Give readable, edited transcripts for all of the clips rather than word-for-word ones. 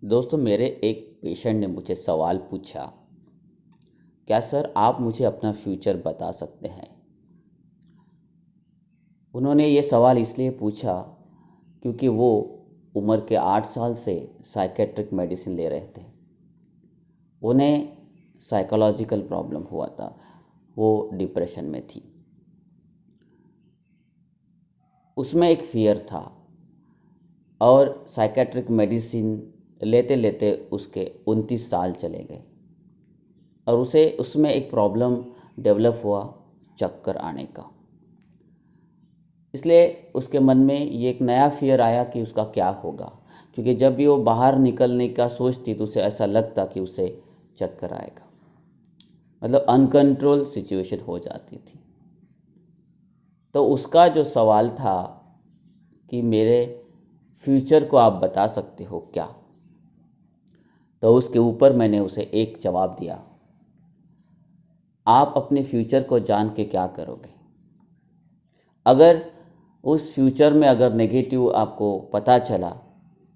दोस्तों, मेरे एक पेशेंट ने मुझे सवाल पूछा, क्या सर आप मुझे अपना फ्यूचर बता सकते हैं। उन्होंने ये सवाल इसलिए पूछा क्योंकि वो उम्र के 8 साल से साइकेट्रिक मेडिसिन ले रहे थे। उन्हें साइकोलॉजिकल प्रॉब्लम हुआ था, वो डिप्रेशन में थी। उसमें एक फियर था और साइकेट्रिक मेडिसिन लेते लेते उसके 29 साल चले गए और उसे उसमें एक प्रॉब्लम डेवलप हुआ, चक्कर आने का। इसलिए उसके मन में ये एक नया फियर आया कि उसका क्या होगा, क्योंकि जब भी वो बाहर निकलने का सोचती तो उसे ऐसा लगता कि उसे चक्कर आएगा, मतलब अनकंट्रोल सिचुएशन हो जाती थी। तो उसका जो सवाल था कि मेरे फ्यूचर को आप बता सकते हो क्या, तो उसके ऊपर मैंने उसे एक जवाब दिया, आप अपने फ्यूचर को जान के क्या करोगे। अगर उस फ्यूचर में अगर नेगेटिव आपको पता चला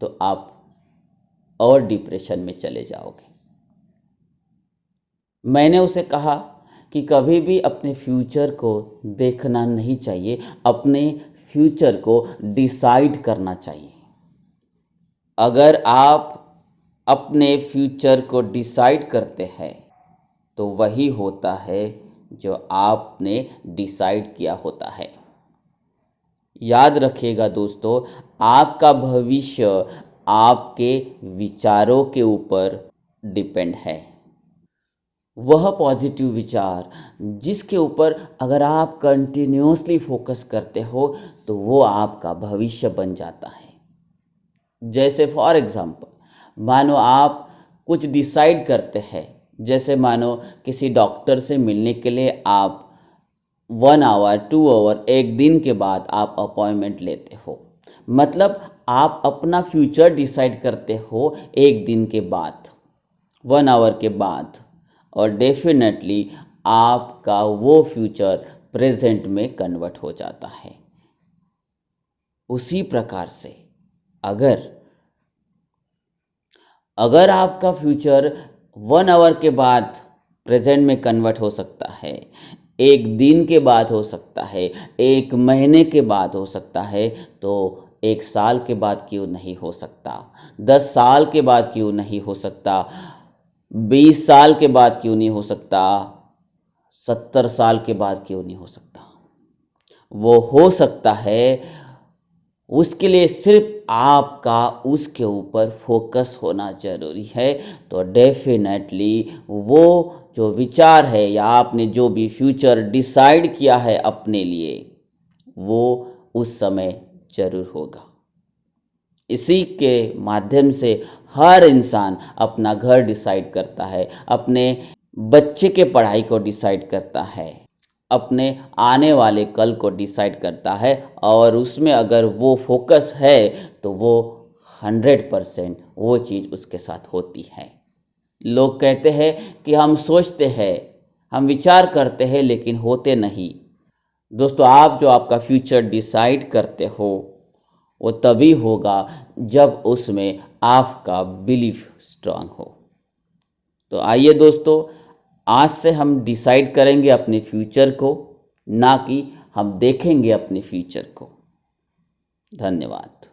तो आप और डिप्रेशन में चले जाओगे। मैंने उसे कहा कि कभी भी अपने फ्यूचर को देखना नहीं चाहिए, अपने फ्यूचर को डिसाइड करना चाहिए। अगर आप अपने फ्यूचर को डिसाइड करते हैं तो वही होता है जो आपने डिसाइड किया होता है। याद रखिएगा दोस्तों, आपका भविष्य आपके विचारों के ऊपर डिपेंड है। वह पॉजिटिव विचार जिसके ऊपर अगर आप कंटिन्यूसली फोकस करते हो तो वो आपका भविष्य बन जाता है। जैसे फॉर एग्जांपल, मानो आप कुछ डिसाइड करते हैं, जैसे मानो किसी डॉक्टर से मिलने के लिए आप 1 आवर 2 आवर एक दिन के बाद आप अपॉइंटमेंट लेते हो, मतलब आप अपना फ्यूचर डिसाइड करते हो एक दिन के बाद, 1 आवर के बाद, और डेफिनेटली आपका वो फ्यूचर प्रेजेंट में कन्वर्ट हो जाता है। उसी प्रकार से अगर आपका फ्यूचर 1 आवर के बाद प्रेजेंट में कन्वर्ट हो सकता है, एक दिन के बाद हो सकता है, एक महीने के बाद हो सकता है, तो 1 साल के बाद क्यों नहीं हो सकता, 10 साल के बाद क्यों नहीं हो सकता, 20 साल के बाद क्यों नहीं हो सकता, 70 साल के बाद क्यों नहीं हो सकता। वो हो सकता है, उसके लिए सिर्फ आपका उसके ऊपर फोकस होना जरूरी है। तो डेफिनेटली वो जो विचार है या आपने जो भी फ्यूचर डिसाइड किया है अपने लिए, वो उस समय जरूर होगा। इसी के माध्यम से हर इंसान अपना घर डिसाइड करता है, अपने बच्चे के पढ़ाई को डिसाइड करता है, अपने आने वाले कल को डिसाइड करता है, और उसमें अगर वो फोकस है तो वो 100% वो चीज़ उसके साथ होती है। लोग कहते हैं कि हम सोचते हैं, हम विचार करते हैं लेकिन होते नहीं। दोस्तों, आप जो आपका फ्यूचर डिसाइड करते हो वो तभी होगा जब उसमें आपका बिलीफ स्ट्रांग हो। तो आइए दोस्तों, आज से हम डिसाइड करेंगे अपने फ्यूचर को, ना कि हम देखेंगे अपने फ्यूचर को। धन्यवाद।